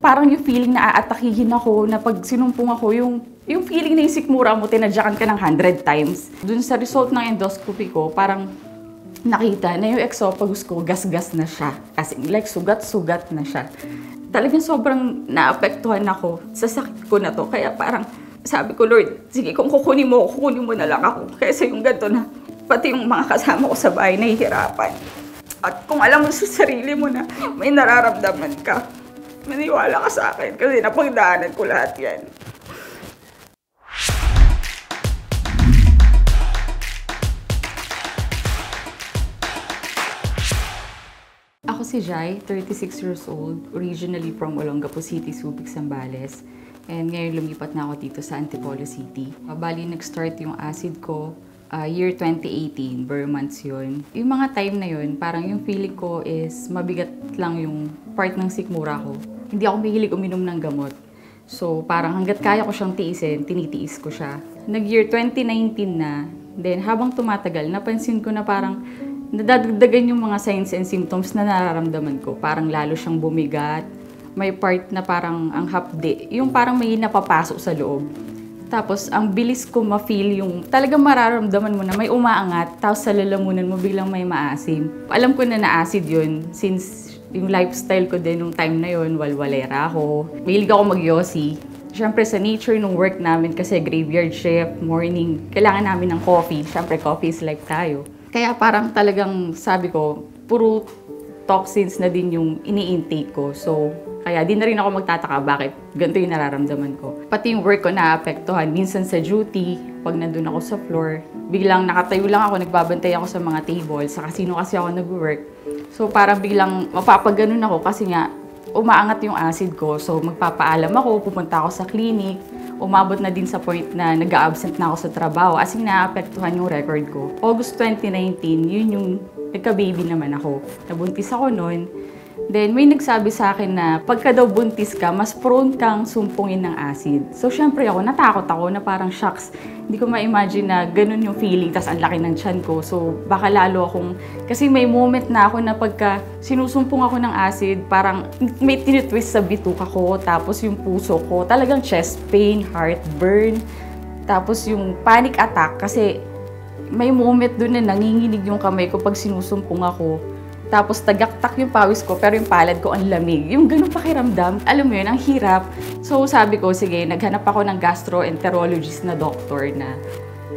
parang yung feeling na aatakihin ako, na pag sinumpong ako, yung feeling na yung sikmura mo, tinadyakan ka ng 100 times. Dun sa result ng endoscopy ko, parang nakita na yung esophagus ko, gas-gas na siya. As in, like, sugat-sugat na siya. Talagang sobrang naapektuhan ako sa sakit ko na to. Kaya parang sabi ko, Lord, sige, kung kukunin mo na lang ako. Kaysa yung ganito na, pati yung mga kasama ko sa bahay, nahihirapan. At kung alam mo sa sarili mo na may nararamdaman ka, maniwala ka sa akin kasi napagdaanan ko lahat yan. Ako si Jai, 36 years old, originally from Olongapo City, Subic, Zambales. And ngayon lumipat na ako dito sa Antipolo City. Bali, nag-start yung acid ko year 2018, bare months yun. Yung mga time na yun, parang yung feeling ko is mabigat lang yung part ng sikmura ko. Hindi ako mahilig uminom ng gamot. So parang hanggat kaya ko siyang tiisin, tinitiis ko siya. Nag-year 2019 na, then habang tumatagal, napansin ko na parang nadadagdagan yung mga signs and symptoms na nararamdaman ko. Parang lalo siyang bumigat. May part na parang ang hapde, yung parang may napapasok sa loob. Tapos, ang bilis ko ma-feel yung talagang mararamdaman mo na may umaangat, tapos sa lalamunan mo biglang may maasim. Alam ko na na-acid yun since yung lifestyle ko din nung time na yun, walwalera ako. Mahilig ako mag-yosi. Siyempre sa nature ng work namin kasi graveyard shift, morning, kailangan namin ng coffee. Siyempre coffee is life tayo. Kaya parang talagang sabi ko, puro toxins na din yung ini-intake ko. So, kaya di na rin ako magtataka bakit ganito yung nararamdaman ko. Pati yung work ko naapektuhan. Minsan sa duty, pag nandun ako sa floor, biglang nakatayo lang ako, nagbabantay ako sa mga table, sa casino kasi ako nag-work. So parang biglang mapapaganon ako kasi nga umaangat yung acid ko. So magpapaalam ako, pupunta ako sa clinic. Umabot na din sa point na nag-a-absent na ako sa trabaho. As in, naapektuhan yung record ko. August 2019, yun yung nagka-baby naman ako. Nabuntis ako noon. Then, may nagsabi sa akin na pagka daw buntis ka, mas prone kang sumpungin ng acid. So, syempre ako, natakot ako na parang shocks. Hindi ko ma-imagine na ganun yung feeling, tas ang laki ng tiyan ko. So, baka lalo akong, kasi may moment na ako na pagka sinusumpong ako ng acid, parang may tinitwist sa bituka ko, tapos yung puso ko, talagang chest pain, heartburn, tapos yung panic attack, kasi may moment dun na nanginginig yung kamay ko pag sinusumpong ako. Tapos tagaktak yung pawis ko, pero yung palad ko ang lamig. Yung ganun pakiramdam, alam mo yun, ang hirap. So sabi ko, sige, naghanap ako ng gastroenterologist na doktor na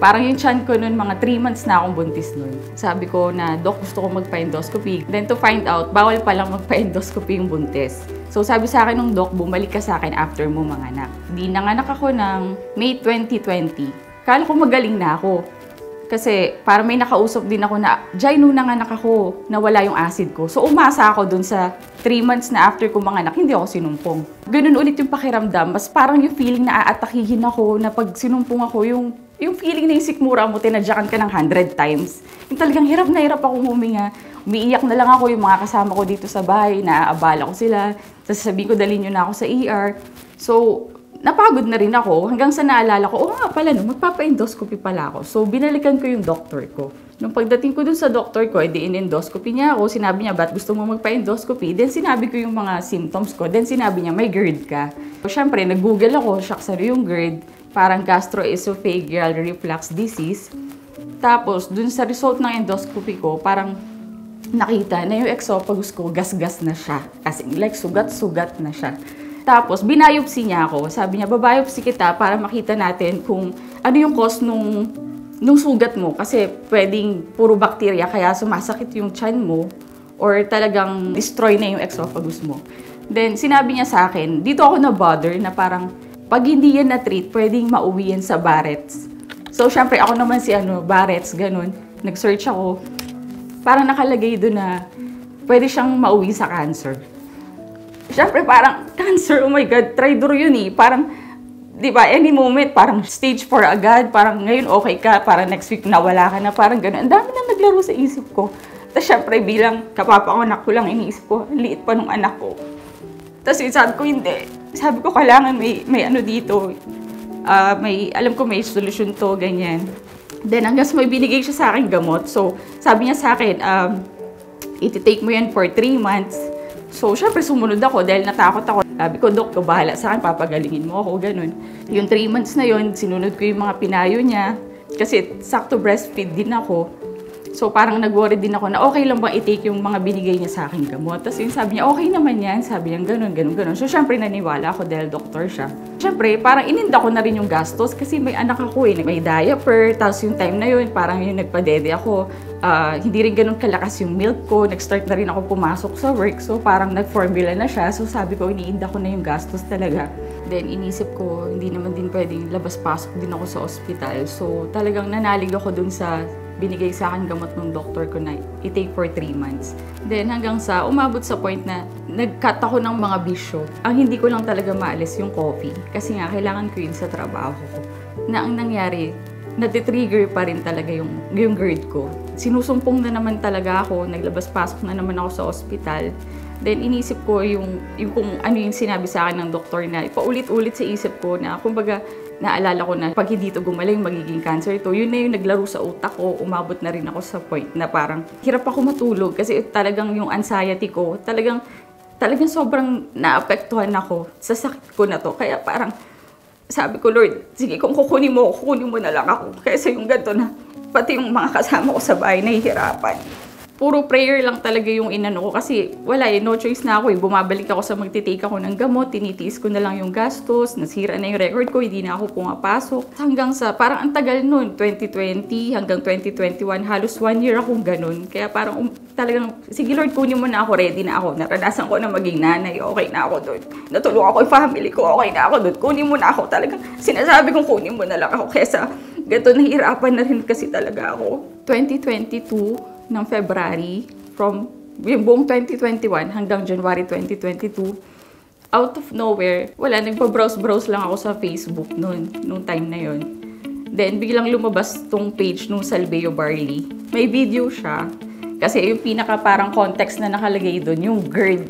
parang yung tiyan ko nun, mga 3 months na akong buntis nun. Sabi ko na, Dok, gusto ko magpa-endoscopy. Then to find out, bawal palang magpa-endoscopy yung buntis. So sabi sa akin ng Dok, bumalik ka sa akin after mo manganak. Di nanganak ako ng May 2020. Kala ko magaling na ako. Kasi parang may nakausap din ako na, Jai, nung nanganak ako, nawala yung acid ko. So umasa ako dun sa 3 months na after ko manganak, hindi ako sinumpong. Ganun ulit yung pakiramdam. Mas parang yung feeling na aatakihin ako, na pag sinumpong ako, yung feeling na yung sikmura mo, tinadyakan ka ng 100 times. Yung talagang hirap na hirap akong huminga. Umiiyak na lang ako, yung mga kasama ko dito sa bahay, naaabala ko sila. Sasabihin ko, dalhin nyo na ako sa ER. So, napagod na rin ako hanggang sa naalala ko, oo nga pala, no, magpapa-endoscopy pala ako. So, binalikan ko yung doctor ko. Nung pagdating ko dun sa doctor ko, edi in-endoscopy niya ako. Sinabi niya, ba't gusto mo magpa-endoscopy? Then, sinabi ko yung mga symptoms ko. Then, sinabi niya, may GERD ka. So, syempre, nag-google ako, shucks, ano yung GERD? Parang gastroesophageal reflux disease. Tapos, dun sa result ng endoscopy ko, parang nakita na yung esophagus ko, gas-gas na siya. As in, like, sugat-sugat na siya. Tapos, binayopsi niya ako. Sabi niya, babayopsi kita para makita natin kung ano yung cause nung sugat mo. Kasi pwedeng puro bacteria, kaya sumasakit yung tiyan mo or talagang destroy na yung esophagus mo. Then, sinabi niya sa akin, dito ako na-bother na parang pag hindi yan na-treat, pwedeng mauwi yan sa Barrett's. So, syempre, ako naman si Barrett's, ganun. Nag-search ako. Parang nakalagay doon na pwede siyang mauwi sa cancer. Siyempre, parang cancer, oh my God, tridor yun eh. Parang, di ba, any moment, parang stage 4 agad, parang ngayon okay ka, parang next week nawala ka na, parang gano'n. Ang dami na naglaro sa isip ko. Tapos syempre, bilang kapapa-anak ko lang, iniisip ko, liit pa nung anak ko. Tapos sabi ko, hindi. Sabi ko, kailangan may ano dito. Alam ko may solusyon to, ganyan. Then, hanggang may binigay siya sa akin gamot. So, sabi niya sa akin, iti-take mo yan for 3 months. So, syempre sumunod ako dahil natakot ako. Sabi ko, Dok, bahala sa akin, papagalingin mo ako, ganun. Yung 3 months na yun, sinunod ko yung mga pinayo niya. Kasi sakto breastfeed din ako. So parang nag-worry din ako na okay lang ba i-take yung mga binigay niya sa akin gamot. Tapos yung sabi niya, okay naman yan. Sabi niya, ganun, ganun, ganun. So syempre naniwala ako dahil doktor siya. Syempre, parang ininda ko na rin yung gastos kasi may anak ako eh. May diaper. Tapos yung time na yun, parang yung nagpadede ako. Hindi rin ganun kalakas yung milk ko. Nag-start na rin ako pumasok sa work. So parang nag-formula na siya. So sabi ko, iniinda ko na yung gastos talaga. Then inisip ko, hindi naman din pwedeng labas-pasok din ako sa ospital. So talagang nanalig ako dun sa binigay sa akin gamot ng doktor ko na i-take for 3 months. Then hanggang sa umabot sa point na nag-cut ako ng mga bisyo. Ang hindi ko lang talaga maalis yung coffee. Kasi nga, kailangan ko yun sa trabaho ko. Na ang nangyari, natitrigger pa rin talaga yung GERD ko. Sinusumpong na naman talaga ako, naglabas-pasok na naman ako sa ospital. Then inisip ko yung kung ano yung sinabi sa akin ng doktor na paulit-ulit sa isip ko na kumbaga naalala ko na pag hindi ito gumaling magiging cancer ito. Yun na yung naglaro sa utak ko. Umabot na rin ako sa point na parang hirap ako matulog kasi talagang yung anxiety ko talagang sobrang naapektuhan ako sa sakit ko na to. Kaya parang sabi ko, Lord, sige kung kukunin mo na lang ako. Kaysa yung ganito na pati yung mga kasama ko sa bahay nahihirapan. Puro prayer lang talaga yung inano ko kasi wala eh, no choice na ako eh. Bumabalik ako sa magtitake ako ng gamot, tinitiis ko na lang yung gastos, nasira na yung record ko, hindi na ako pumapasok. Hanggang sa, parang ang tagal nun, 2020 hanggang 2021, halos 1 year akong ganun. Kaya parang talagang, sige Lord, kunin mo na ako, ready na ako. Naranasan ko na maging nanay, okay na ako doon. Natulungan ko yung family ko, okay na ako doon. Kunin mo na ako talagang. Sinasabi kong kunin mo na lang ako. Kesa ganito, nahihirapan na rin kasi talaga ako. 2022, ng February, from yung buong 2021 hanggang January 2022, out of nowhere, wala, nagpa-browse lang ako sa Facebook nung time na yon. Then, biglang lumabas tong page nung Salveo Barley. May video siya, kasi yung pinaka parang context na nakalagay doon, yung GERD,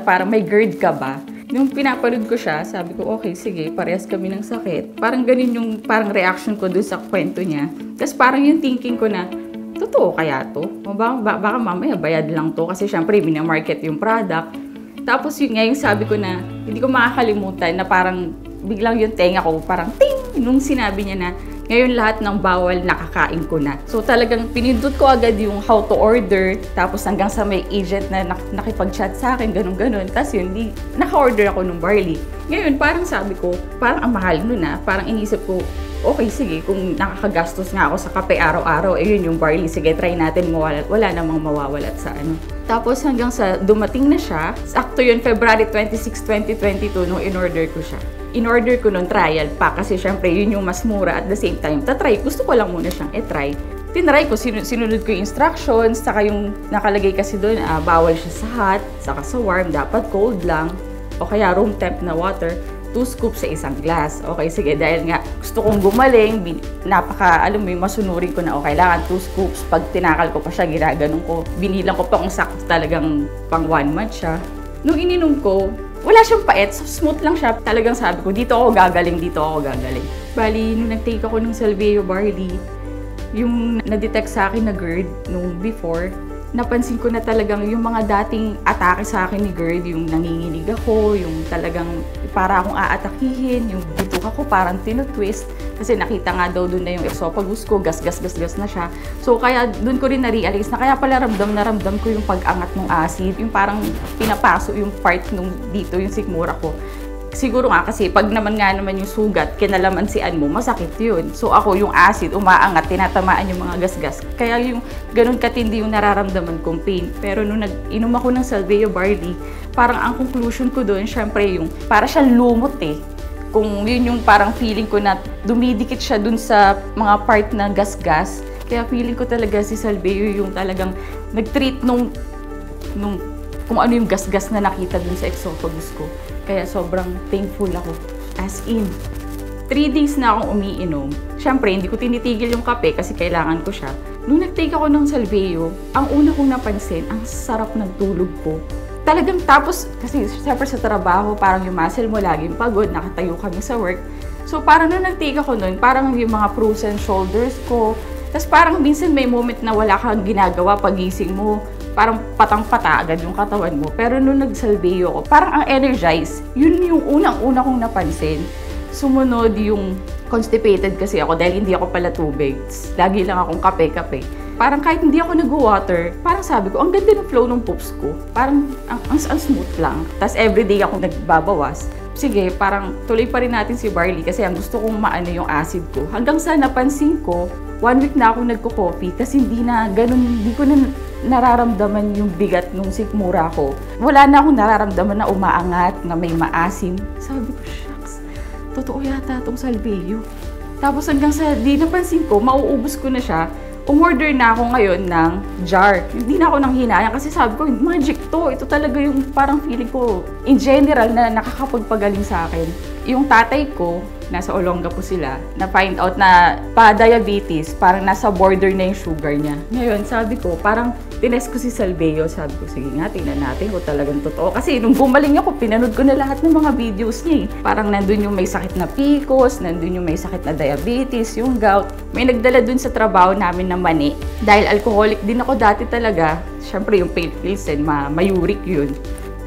parang may GERD ka ba? Nung pinapanood ko siya, sabi ko, okay, sige, parehas kami ng sakit. Parang ganun yung parang reaction ko doon sa kwento niya. Tapos parang yung thinking ko na, totoo kaya to? Baka mamaya bayad lang to kasi syempre minamarket yung product. Tapos yun nga yung sabi ko na hindi ko makakalimutan na parang biglang yung tenga ko parang ting! Nung sinabi niya na ngayon lahat ng bawal nakakain ko na. So talagang pinindot ko agad yung how to order tapos hanggang sa may agent na nakipag-chat sa akin, ganun-ganun. Tapos yun, naka-order ako ng barley. Ngayon parang sabi ko, parang ang mahal nun na. Parang inisip ko, okay, sige, kung nakakagastos nga ako sa kape araw-araw, eh yun yung barley. Sige, try natin mawalat. Wala namang mawawalat sa ano. Tapos hanggang sa dumating na siya, sakto yun, February 26, 2022, nung in-order ko siya. In-order ko nung trial pa kasi syempre yun yung mas mura at the same time. Tatry, gusto ko lang muna siyang i-try. Tinry ko, sinunod ko yung instructions, saka yung nakalagay kasi doon, bawal siya sa hot, saka sa warm, dapat cold lang. O kaya room temp na water. 2 scoops sa isang glass. Okay, sige, dahil nga gusto kong gumaling, alam mo yung masunurin ko na kailangan 2 scoops. Pag tinakal ko pa siya, ginaganon ko. Binilang ko pa kung sakto talagang pang 1 month siya. Nung ininom ko, wala siyang pait, so smooth lang siya. Talagang sabi ko, dito ako gagaling. Bali, nung nag-take ako ng Salveo Barley, yung na-detect sa akin na GERD nung before, napansin ko na talagang yung mga dating atake sa akin ni GERD, yung nanginginig ako, yung talagang para akong aatakihin, yung bituka ko parang tinutwist. Kasi nakita nga daw doon na yung esophagus ko, gas na siya. So kaya doon ko rin na-realize na kaya pala ramdam ko yung pag-angat ng acid, yung parang pinapaso yung part nung dito, yung sikmura ko. Siguro nga kasi pag naman yung sugat, kinalamansian mo, masakit yun. So ako yung acid, umaangat, tinatamaan yung mga gasgas. Kaya yung ganun katindi yung nararamdaman kong pain. Pero nung nag-inom ako ng Salveo Barley, parang ang conclusion ko doon, syempre yung para siyang lumot eh. Kung yun yung parang feeling ko na dumidikit siya dun sa mga part na gasgas. Kaya feeling ko talaga si Salveo yung talagang nag-treat nung kung ano yung gasgas na nakita dun sa esophagus ko. Kaya sobrang thankful ako. As in, 3 days na akong umiinom. Siyempre, hindi ko tinitigil yung kape kasi kailangan ko siya. Nung nag-take ako ng Salveo, ang una kong napansin, ang sarap ng tulog ko. Talagang tapos, kasi siyempre sa trabaho, parang yung muscle mo laging pagod, nakatayo kami sa work. So parang nung nag-take ako nun, parang yung mga frozen shoulders ko. Tapos parang minsan may moment na wala kang ginagawa pagising mo. parang patang-pata agad yung katawan mo. Pero nung nag-Salveyo ko, parang ang energize. Yun yung unang-una kong napansin. Sumunod yung constipated kasi ako dahil hindi ako pala tubig. Lagi lang akong kape-kape. Parang kahit hindi ako nag-water, parang sabi ko, ang ganda ng flow ng poops ko. Parang ang smooth lang. Tapos everyday ako nagbabawas. Sige, parang tuloy pa rin natin si Barley kasi ang gusto kong maano yung acid ko. Hanggang sa napansin ko, 1 week na ako nagko-coffee, tapos hindi ko na nararamdaman yung bigat nung sikmura ko. Wala na akong nararamdaman na umaangat, na may maasim. Sabi ko, shucks, totoo yata itong Salveyo. Tapos hanggang sa di napansin ko, mauubos ko na siya. Umorder na ako ngayon ng jar. Hindi na ako nang hinayang kasi sabi ko, magic to. Ito talaga yung parang feeling ko, in general, na nakakapagpagaling sa akin. Yung tatay ko, nasa Olongapo sila, na-find out na pa-diabetes, parang nasa border na yung sugar niya. Ngayon, sabi ko, parang tinest ko si Salveyo. Sabi ko, sige nga, tingnan natin kung talagang totoo. Kasi nung bumaling ako, pinanood ko na lahat ng mga videos niya eh. Parang nandun yung may sakit na PCOS, nandun yung may sakit na diabetes, yung gout. May nagdala dun sa trabaho namin na mani. Dahil alcoholic din ako dati talaga, syempre yung pale pills and mayuric yun.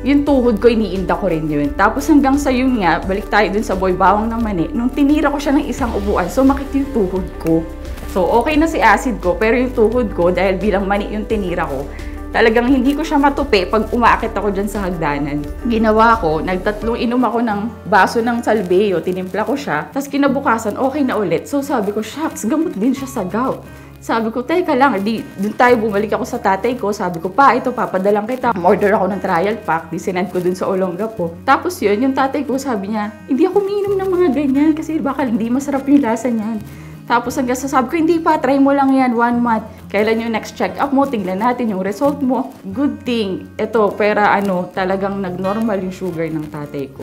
Yung tuhod ko, iniinda ko rin yun. Tapos hanggang sa yun nga, balik tayo dun sa boy bawang ng mani. Nung tinira ko siya ng isang upuan, sumakit yung tuhod ko. So, okay na si acid ko, pero yung tuhod ko, dahil bilang mani yung tinira ko, talagang hindi ko siya matupi pag umaakit ako dyan sa hagdanan. Ginawa ko, nagtatlong inom ako ng baso ng Salveyo, tinimpla ko siya, tapos kinabukasan, okay na ulit. So, sabi ko, shucks, gamot din siya sa gout. Sabi ko, teka lang, dun tayo bumalik ako sa tatay ko. Sabi ko, pa, ito, papadalang kita. Order ako ng trial pack, sinend ko dun sa Olongapo. Tapos yun, yung tatay ko, sabi niya, hindi ako umiinom ng mga ganyan kasi baka hindi masarap yung lasa niyan. Tapos hanggang sabi ko, hindi pa, try mo lang yan, 1 month. Kailan yung next check-up mo, tingnan natin yung result mo. Good thing, ito, pera talagang nag-normal yung sugar ng tatay ko.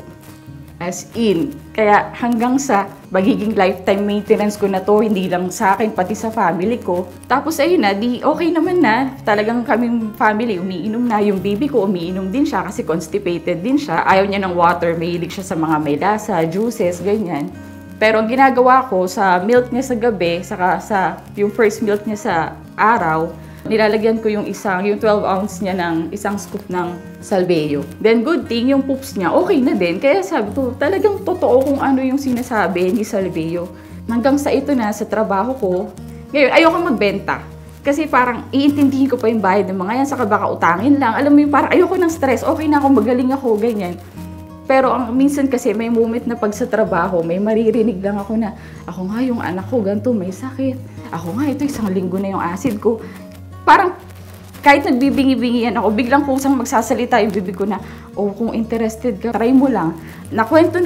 As in, kaya hanggang sa magiging lifetime maintenance ko na to, hindi lang sa akin, pati sa family ko. Tapos ayun na, di okay naman na. Talagang kaming family, umiinom na. Yung baby ko, umiinom din siya kasi constipated din siya. Ayaw niya ng water, mahilig siya sa mga may lasa, juices, ganyan. Pero ang ginagawa ko sa milk niya sa gabi, saka sa yung first milk niya sa araw, nilalagyan ko yung 12 ounce niya ng isang scoop ng Salveyo. Then good thing, yung poops niya, okay na din. Kaya sabi ko, talagang totoo kung ano yung sinasabi ni Salveyo. Hanggang sa ito na, sa trabaho ko, ngayon, ayoko magbenta. Kasi parang iintindihin ko pa yung bayad ng mga yan, saka baka utangin lang. Alam mo yung parang ayoko ng stress, okay na ako, magaling ako, ganyan. Pero minsan kasi may moment na pag sa trabaho, may maririnig lang ako na, ako nga yung anak ko, ganito, may sakit. Ako nga, ito 1 linggo na yung acid ko. Parang kahit nagbibingi-bingian ako, biglang kusang magsasalita yung bibig ko na, oh, kung interested ka, try mo lang. Nakwento.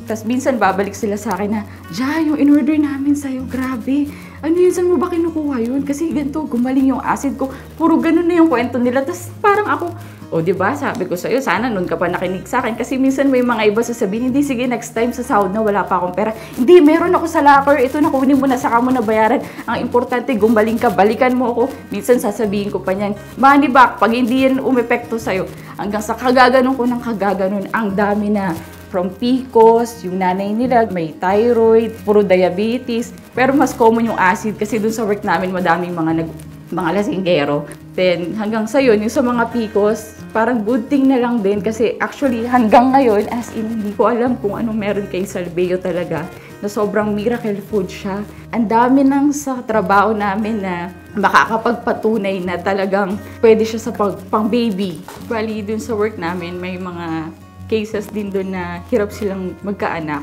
Tapos minsan babalik sila sa akin na, Jai, yung in-order namin sa'yo, grabe. Ano yun, saan mo ba kinukuha yun? Kasi ganito, gumaling yung acid ko. Puro ganun na yung kwento nila. Tapos parang ako, o diba, sabi ko sa'yo, sana nun ka pa nakinig sa akin. Kasi minsan may mga iba sasabihin, hindi, sige, next time sa sahod na wala pa akong pera. Hindi, meron ako sa locker. Ito, nakunin mo na, saka mo na bayaran. Ang importante, gumaling ka, balikan mo ako. Minsan sasabihin ko pa niyan, money back, pag hindi yan umepekto sa'yo. Hanggang sa kagaganon ko ng kagaganon, ang dami na. From PCOS, yung nanay nila, may thyroid, puro diabetes. Pero mas common yung acid kasi dun sa work namin madaming mga lasinggero. Then hanggang sa yun, yung sa mga PCOS, parang good thing na lang din kasi actually hanggang ngayon, as in, hindi ko alam kung anong meron kay Salveyo talaga, na sobrang miracle food siya. Ang dami nang sa trabaho namin na makakapagpatunay na talagang pwede siya sa pang baby. Bali dun sa work namin, may mga cases din doon na hirap silang magkaanak.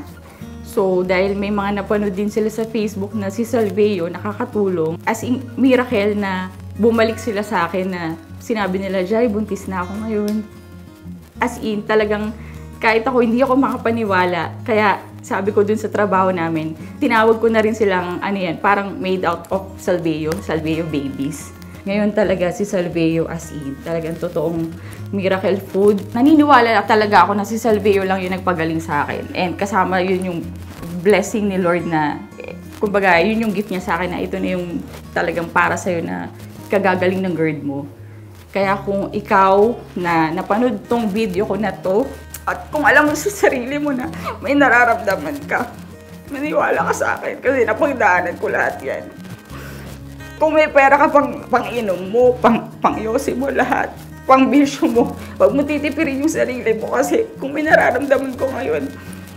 So, dahil may mga napanood din sila sa Facebook na si Salveyo nakakatulong, as in, miracle na bumalik sila sa akin na sinabi nila, Jai, buntis na ako ngayon. As in, talagang kahit ako, hindi ako makapaniwala. Kaya sabi ko dun sa trabaho namin, tinawag ko na rin silang, parang made out of Salveyo babies. Ngayon talaga si Salveyo as in, talagang totoong miracle food. Naniniwala talaga ako na si Salveyo lang yung nagpagaling sa akin. And kasama yun yung blessing ni Lord na, kumbaga, yun yung gift niya sa akin na ito na yung talagang para sa'yo na kagagaling ng GERD mo. Kaya kung ikaw na napanood tong video ko na to, at kung alam mo sa sarili mo na may nararamdaman ka, maniwala ka sa akin kasi napagdaanan ko lahat yan. Kung may pera ka pang inom mo, pang yosi mo lahat, pang bisyo mo, wag mo titipirin yung sarili mo kasi kung may nararamdaman ko ngayon,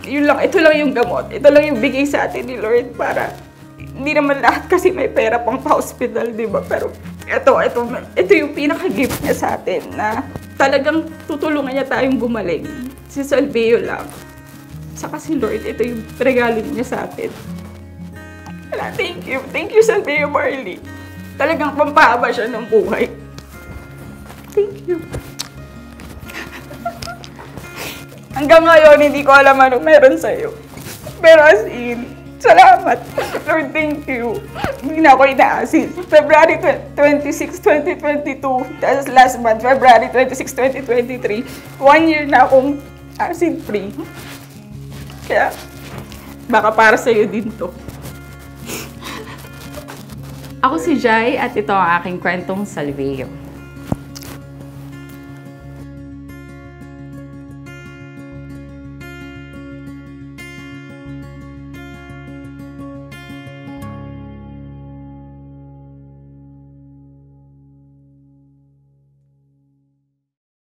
ito lang yung gamot, ito lang yung bigay sa atin ni Lord para hindi naman lahat kasi may pera pang pa-hospital, di ba? Pero ito yung pinaka-gift niya sa atin na talagang tutulungan niya tayong gumaling. Si Salveo lang. Saka si Lord, ito yung regalo niya sa atin. Wala, thank you. Thank you, Salveo Marley. Talagang pampahaba siya ng buhay. Thank you. Hanggang ngayon, hindi ko alam anong meron sa'yo. Pero as in, salamat. Lord, thank you. Hindi na ako ina-assist. February 26, 2022. That's last month, February 26, 2023. 1 year na akong acid-free. Kaya, baka para sa'yo din to. Ako si Jai at ito ang aking kwentong Salveo.